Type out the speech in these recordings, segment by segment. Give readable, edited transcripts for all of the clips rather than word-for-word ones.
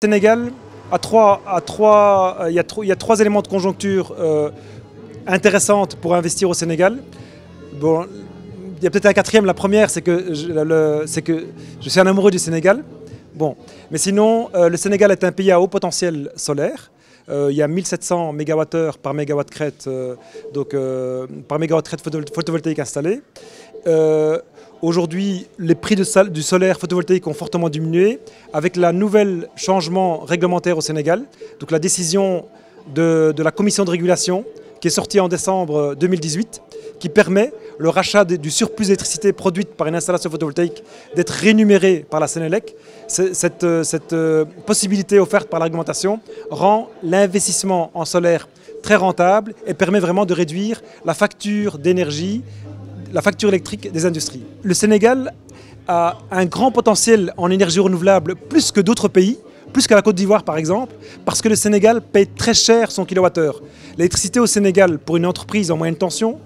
Sénégal il y a trois éléments de conjoncture intéressantes pour investir au Sénégal. Bon, il y a peut-être un quatrième. La première, c'est que je suis un amoureux du Sénégal. Bon, mais sinon, le Sénégal est un pays à haut potentiel solaire. Il y a 1700 MWh par mégawatt crête, par mégawatt crête photovoltaïque installé. Aujourd'hui, les prix du solaire photovoltaïque ont fortement diminué avec la nouvelle changement réglementaire au Sénégal. Donc la décision de la commission de régulation qui est sortie en décembre 2018, qui permet le rachat du surplus d'électricité produite par une installation photovoltaïque d'être rémunéré par la Sénélec. Cette possibilité offerte par la réglementation rend l'investissement en solaire très rentable et permet vraiment de réduire la facture d'énergie, la facture électrique des industries. Le Sénégal a un grand potentiel en énergie renouvelable plus que d'autres pays, plus qu'à la Côte d'Ivoire par exemple, parce que le Sénégal paye très cher son kilowattheure. L'électricité au Sénégal, pour une entreprise en moyenne tension,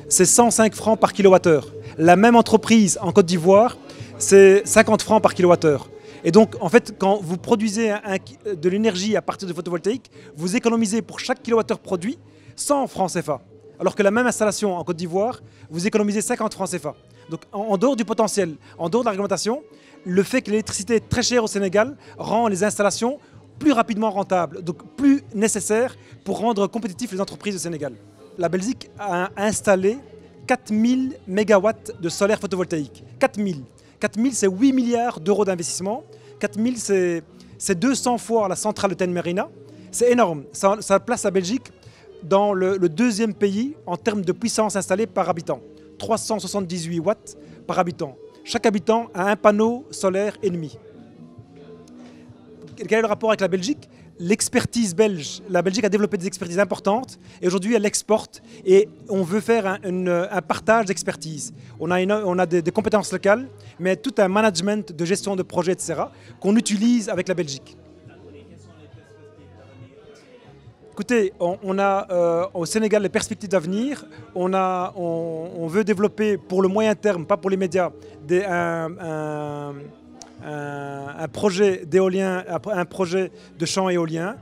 c'est 105 francs par kilowattheure. La même entreprise en Côte d'Ivoire, c'est 50 francs par kilowattheure. Et donc, en fait, quand vous produisez de l'énergie à partir de photovoltaïque, vous économisez pour chaque kilowattheure produit 100 francs CFA. Alors que la même installation en Côte d'Ivoire, vous économisez 50 francs CFA. Donc, en dehors du potentiel, en dehors de la réglementation, le fait que l'électricité est très chère au Sénégal rend les installations plus rapidement rentables, donc plus nécessaires pour rendre compétitifs les entreprises au Sénégal. La Belgique a installé 4000 MW de solaire photovoltaïque. 4000. 4000, c'est 8 milliards d'euros d'investissement. 4000, c'est 200 fois la centrale de Tenmerina. C'est énorme. Ça place la Belgique dans le deuxième pays en termes de puissance installée par habitant. 378 watts par habitant. Chaque habitant a un panneau solaire et demi. Quel est le rapport avec la Belgique? L'expertise belge, la Belgique a développé des expertises importantes et aujourd'hui elle exporte et on veut faire un partage d'expertise. On a des compétences locales, mais tout un management de gestion de projets, etc., qu'on utilise avec la Belgique. Écoutez, on a au Sénégal les perspectives d'avenir. On veut développer pour le moyen terme, pas pour les médias, un projet d'éolien, un projet de champ éolien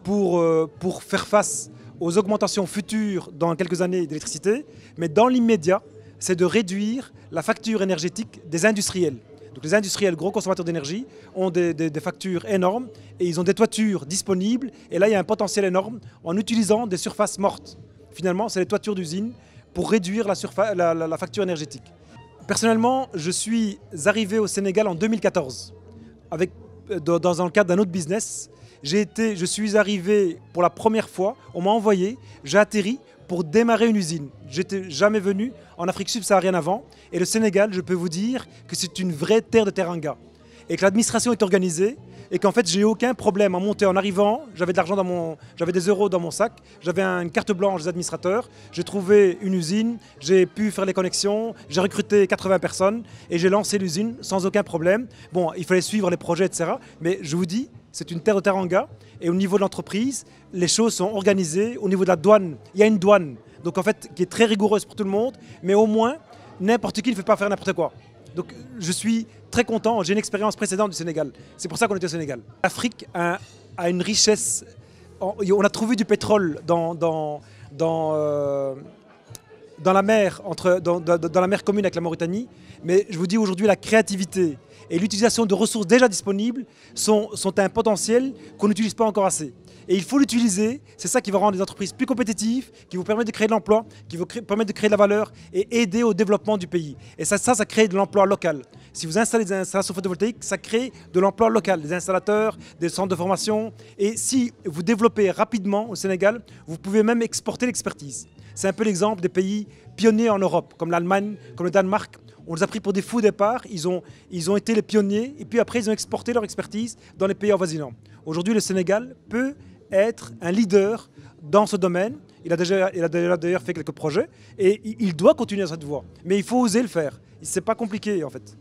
pour faire face aux augmentations futures dans quelques années d'électricité. Mais dans l'immédiat, c'est de réduire la facture énergétique des industriels. Donc les industriels, gros consommateurs d'énergie, ont des factures énormes et ils ont des toitures disponibles. Et là, il y a un potentiel énorme en utilisant des surfaces mortes. Finalement, c'est les toitures d'usines pour réduire la facture énergétique. Personnellement, je suis arrivé au Sénégal en 2014, dans le cadre d'un autre business. Je suis arrivé pour la première fois, on m'a envoyé, j'ai atterri pour démarrer une usine. J'étais jamais venu en Afrique subsaharienne avant. Et le Sénégal, je peux vous dire que c'est une vraie terre de teranga. Et que l'administration est organisée et qu'en fait, j'ai eu aucun problème à monter en arrivant. J'avais de l'argent j'avais des euros dans mon sac. J'avais une carte blanche des administrateurs. J'ai trouvé une usine. J'ai pu faire les connexions. J'ai recruté 80 personnes et j'ai lancé l'usine sans aucun problème. Bon, il fallait suivre les projets, etc. Mais je vous dis, c'est une terre de teranga. Et au niveau de l'entreprise, les choses sont organisées. Au niveau de la douane, il y a une douane. Donc en fait, qui est très rigoureuse pour tout le monde. Mais au moins, n'importe qui ne fait pas faire n'importe quoi. Donc je suis très content, j'ai une expérience précédente du Sénégal. C'est pour ça qu'on était au Sénégal. L'Afrique a une richesse, on a trouvé du pétrole dans la mer, dans la mer commune avec la Mauritanie, mais je vous dis aujourd'hui la créativité et l'utilisation de ressources déjà disponibles sont un potentiel qu'on n'utilise pas encore assez. Et il faut l'utiliser, c'est ça qui va rendre les entreprises plus compétitives, qui vous permet de créer de l'emploi, qui vous permet de créer de la valeur et aider au développement du pays. Et ça crée de l'emploi local. Si vous installez des installations photovoltaïques, ça crée de l'emploi local, des installateurs, des centres de formation. Et si vous développez rapidement au Sénégal, vous pouvez même exporter l'expertise. C'est un peu l'exemple des pays pionniers en Europe, comme l'Allemagne, comme le Danemark. On les a pris pour des fous au départ, ils ont été les pionniers et puis après ils ont exporté leur expertise dans les pays avoisinants. Aujourd'hui, le Sénégal peut être un leader dans ce domaine. Il a d'ailleurs fait quelques projets et il doit continuer dans cette voie. Mais il faut oser le faire. C'est pas compliqué en fait.